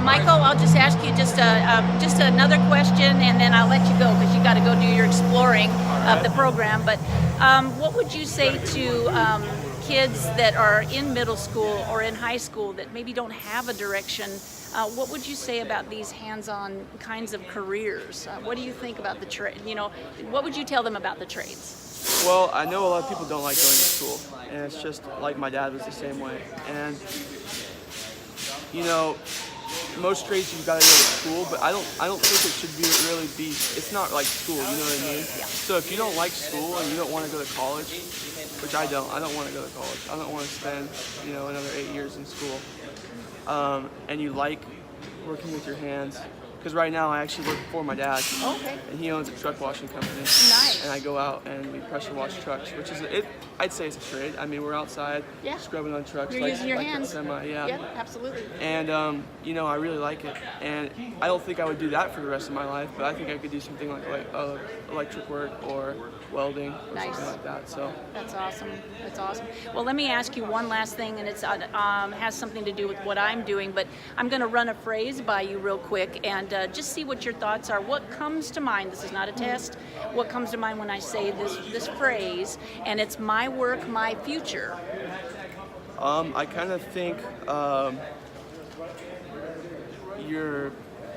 Michael, I'll just ask you just another question, and then I'll let you go because you got to go do your exploring of the program. But what would you say to kids that are in middle school or in high school that maybe don't have a direction? What would you say about these hands-on kinds of careers? What do you think about the trade? What would you tell them about the trades? Well, I know a lot of people don't like going to school, and it's just like my dad was the same way. And most trades you've got to go to school, but I don't think it should really be. It's not like school, you know what I mean? Yeah. So if you don't like school and you don't want to go to college, which I don't want to go to college. I don't want to spend another 8 years in school. And you like working with your hands. Because right now I actually work for my dad, Okay. and he owns a truck washing company. Nice. And I go out and we pressure wash trucks, which is I'd say it's a trade. I mean, we're outside scrubbing on trucks. You're using your hands. The semi, yeah. Yep, absolutely. And I really like it. And I don't think I would do that for the rest of my life, but I think I could do something like electric work or welding or Nice. something like that. So That's awesome. That's awesome. Well, let me ask you one last thing, and it's has something to do with what I'm doing. But I'm going to run a phrase by you real quick, and just see what your thoughts are. What comes to mind? This is not a test. What comes to mind when I say this phrase? And it's my work, my future. I kind of think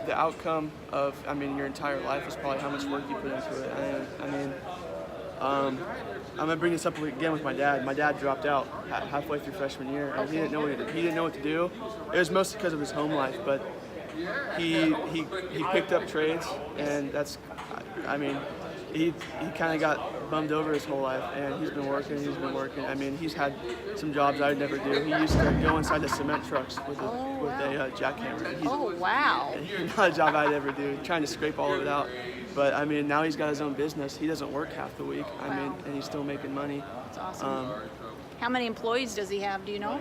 the outcome of your entire life is probably how much work you put into it. I'm gonna bring this up again with my dad. My dad dropped out halfway through freshman year, and he didn't know what to do. It was mostly because of his home life, but he picked up trades, and he kind of got bummed over his whole life, and he's been working. He's had some jobs I'd never do. He used to go inside the cement trucks with a jackhammer. Oh, wow. Not a job I'd ever do, trying to scrape all of it out. But now he's got his own business. He doesn't work half the week. And he's still making money. That's awesome. How many employees does he have? Do you know?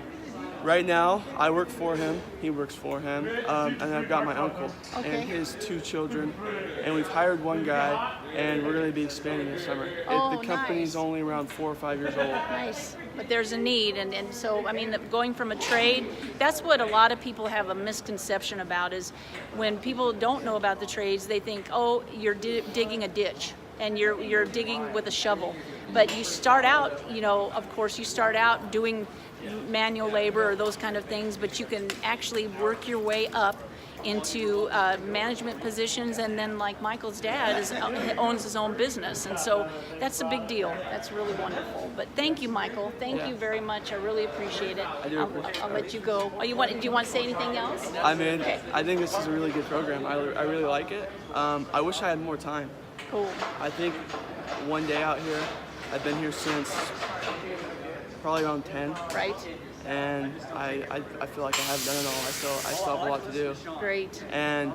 Right now, I work for him. He works for him, and I've got my uncle and his 2 children, and we've hired one guy, and we're going to be expanding this summer. The company's only around 4 or 5 years old. Nice, but there's a need, and so going from a trade, that's what a lot of people have a misconception about. Is when people don't know about the trades, they think, oh, you're digging a ditch, and you're digging with a shovel. But you start out, of course, you start out doing manual labor or those kind of things, but you can actually work your way up into management positions, and then like Michael's dad owns his own business, and so that's a big deal. That's really wonderful. But thank you, Michael. Thank you very much. I really appreciate it. I do appreciate it. I'll let you go. Do you want to say anything else? I think this is a really good program. I really like it. I wish I had more time. Cool. I think one day out here, I've been here since probably around 10. Right. And I feel like I haven't done it all. I still have a lot to do. Great. And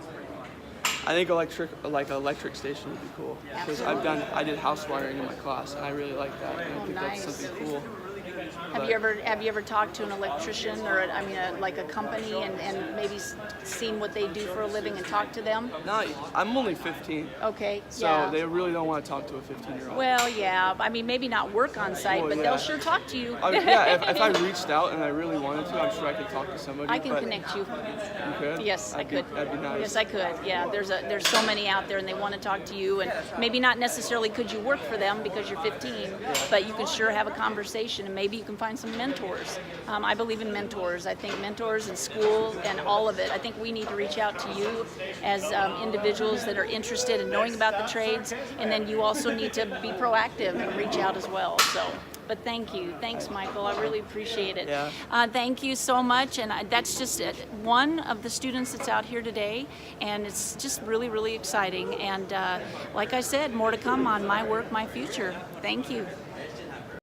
I think electric station would be cool, because I did house wiring in my class, and I really like that. And I think that's something cool. Have you ever talked to an electrician or a company and maybe seen what they do for a living and talked to them? No, I'm only 15. Okay. So they really don't want to talk to a 15-year-old. Well, yeah. Maybe not work on site, but they'll sure talk to you. If I reached out and I really wanted to, I'm sure I could talk to somebody. I can connect you. You could? Yes, I could. That'd be nice. Yes, I could. Yeah, there's so many out there, and they want to talk to you, and maybe not necessarily could you work for them because you're 15, but you can sure have a conversation, and maybe you can find some mentors. I believe in mentors. I think mentors in school and all of it. I think we need to reach out to you as individuals that are interested in knowing about the trades, and then you also need to be proactive and reach out as well. But thank you. Thanks, Michael. I really appreciate it. Yeah. Thank you so much. And that's just one of the students that's out here today. And it's just really, really exciting. And like I said, more to come on My Work, My Future. Thank you.